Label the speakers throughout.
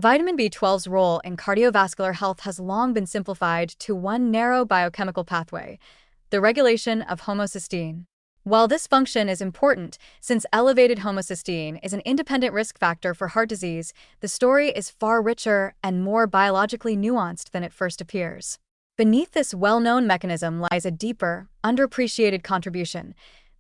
Speaker 1: Vitamin B12's role in cardiovascular health has long been simplified to one narrow biochemical pathway: the regulation of homocysteine. While this function is important, since elevated homocysteine is an independent risk factor for heart disease, the story is far richer and more biologically nuanced than it first appears. Beneath this well-known mechanism lies a deeper, underappreciated contribution: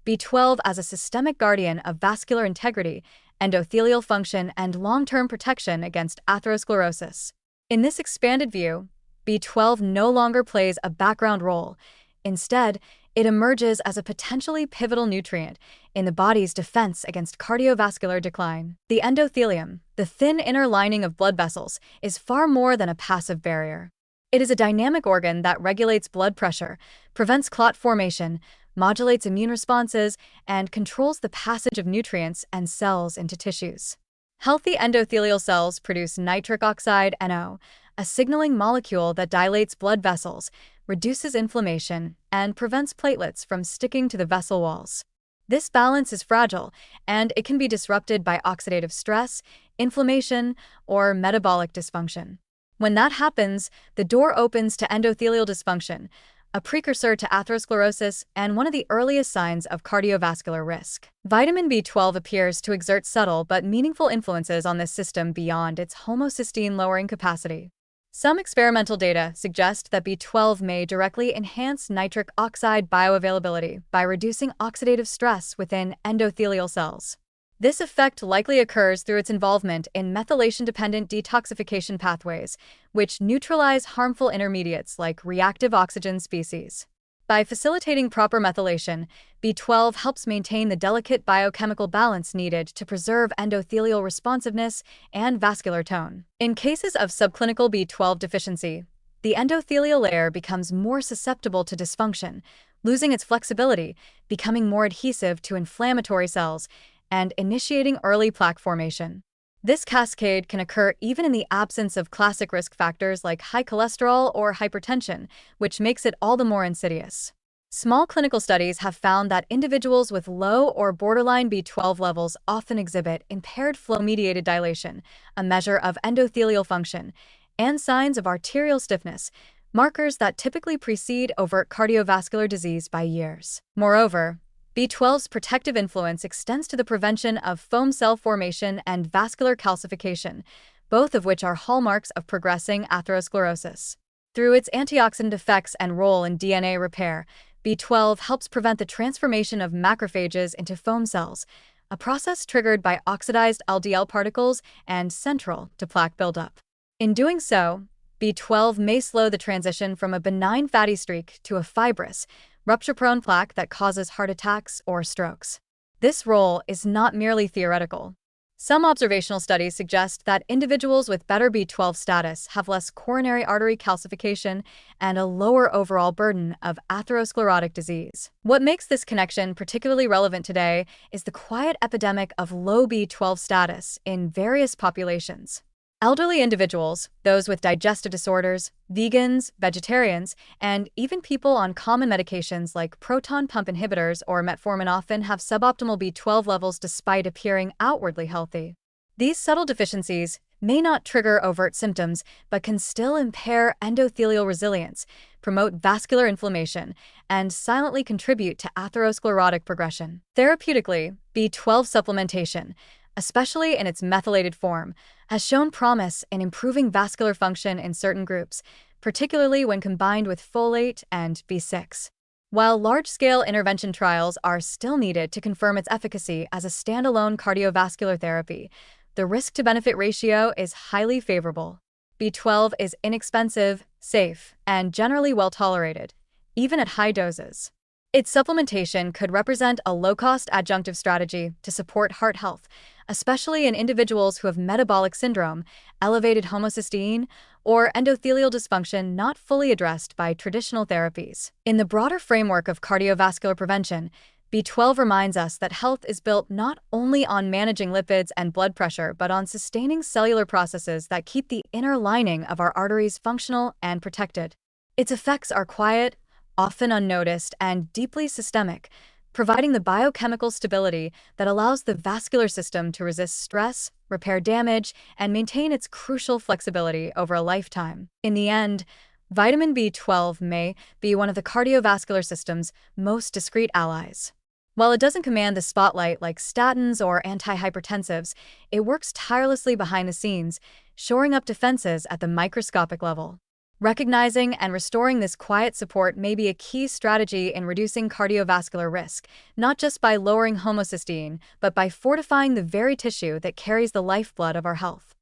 Speaker 1: B12 as a systemic guardian of vascular integrity, endothelial function, and long-term protection against atherosclerosis. In this expanded view, B12 no longer plays a background role. Instead, it emerges as a potentially pivotal nutrient in the body's defense against cardiovascular decline. The endothelium, the thin inner lining of blood vessels, is far more than a passive barrier. It is a dynamic organ that regulates blood pressure, prevents clot formation, modulates immune responses, and controls the passage of nutrients and cells into tissues. Healthy endothelial cells produce nitric oxide (NO), a signaling molecule that dilates blood vessels, reduces inflammation, and prevents platelets from sticking to the vessel walls. This balance is fragile, and it can be disrupted by oxidative stress, inflammation, or metabolic dysfunction. When that happens, the door opens to endothelial dysfunction, a precursor to atherosclerosis and one of the earliest signs of cardiovascular risk. Vitamin B12 appears to exert subtle but meaningful influences on this system beyond its homocysteine-lowering capacity. Some experimental data suggest that B12 may directly enhance nitric oxide bioavailability by reducing oxidative stress within endothelial cells. This effect likely occurs through its involvement in methylation-dependent detoxification pathways, which neutralize harmful intermediates like reactive oxygen species. By facilitating proper methylation, B12 helps maintain the delicate biochemical balance needed to preserve endothelial responsiveness and vascular tone. In cases of subclinical B12 deficiency, the endothelial layer becomes more susceptible to dysfunction, losing its flexibility, becoming more adhesive to inflammatory cells, and initiating early plaque formation. This cascade can occur even in the absence of classic risk factors like high cholesterol or hypertension, which makes it all the more insidious. Small clinical studies have found that individuals with low or borderline B12 levels often exhibit impaired flow-mediated dilation, a measure of endothelial function, and signs of arterial stiffness, markers that typically precede overt cardiovascular disease by years. Moreover, B12's protective influence extends to the prevention of foam cell formation and vascular calcification, both of which are hallmarks of progressing atherosclerosis. Through its antioxidant effects and role in DNA repair, B12 helps prevent the transformation of macrophages into foam cells, a process triggered by oxidized LDL particles and central to plaque buildup. In doing so, B12 may slow the transition from a benign fatty streak to a fibrous, rupture-prone plaque that causes heart attacks or strokes. This role is not merely theoretical. Some observational studies suggest that individuals with better B12 status have less coronary artery calcification and a lower overall burden of atherosclerotic disease. What makes this connection particularly relevant today is the quiet epidemic of low B12 status in various populations. Elderly individuals, those with digestive disorders, vegans, vegetarians, and even people on common medications like proton pump inhibitors or metformin often have suboptimal B12 levels despite appearing outwardly healthy. These subtle deficiencies may not trigger overt symptoms, but can still impair endothelial resilience, promote vascular inflammation, and silently contribute to atherosclerotic progression. Therapeutically, B12 supplementation, especially in its methylated form, has shown promise in improving vascular function in certain groups, particularly when combined with folate and B6. While large-scale intervention trials are still needed to confirm its efficacy as a standalone cardiovascular therapy, the risk-to-benefit ratio is highly favorable. B12 is inexpensive, safe, and generally well-tolerated, even at high doses. Its supplementation could represent a low-cost adjunctive strategy to support heart health, especially in individuals who have metabolic syndrome, elevated homocysteine, or endothelial dysfunction not fully addressed by traditional therapies. In the broader framework of cardiovascular prevention, B12 reminds us that health is built not only on managing lipids and blood pressure, but on sustaining cellular processes that keep the inner lining of our arteries functional and protected. Its effects are quiet, often unnoticed, and deeply systemic, providing the biochemical stability that allows the vascular system to resist stress, repair damage, and maintain its crucial flexibility over a lifetime. In the end, vitamin B12 may be one of the cardiovascular system's most discreet allies. While it doesn't command the spotlight like statins or antihypertensives, it works tirelessly behind the scenes, shoring up defenses at the microscopic level. Recognizing and restoring this quiet support may be a key strategy in reducing cardiovascular risk, not just by lowering homocysteine, but by fortifying the very tissue that carries the lifeblood of our health.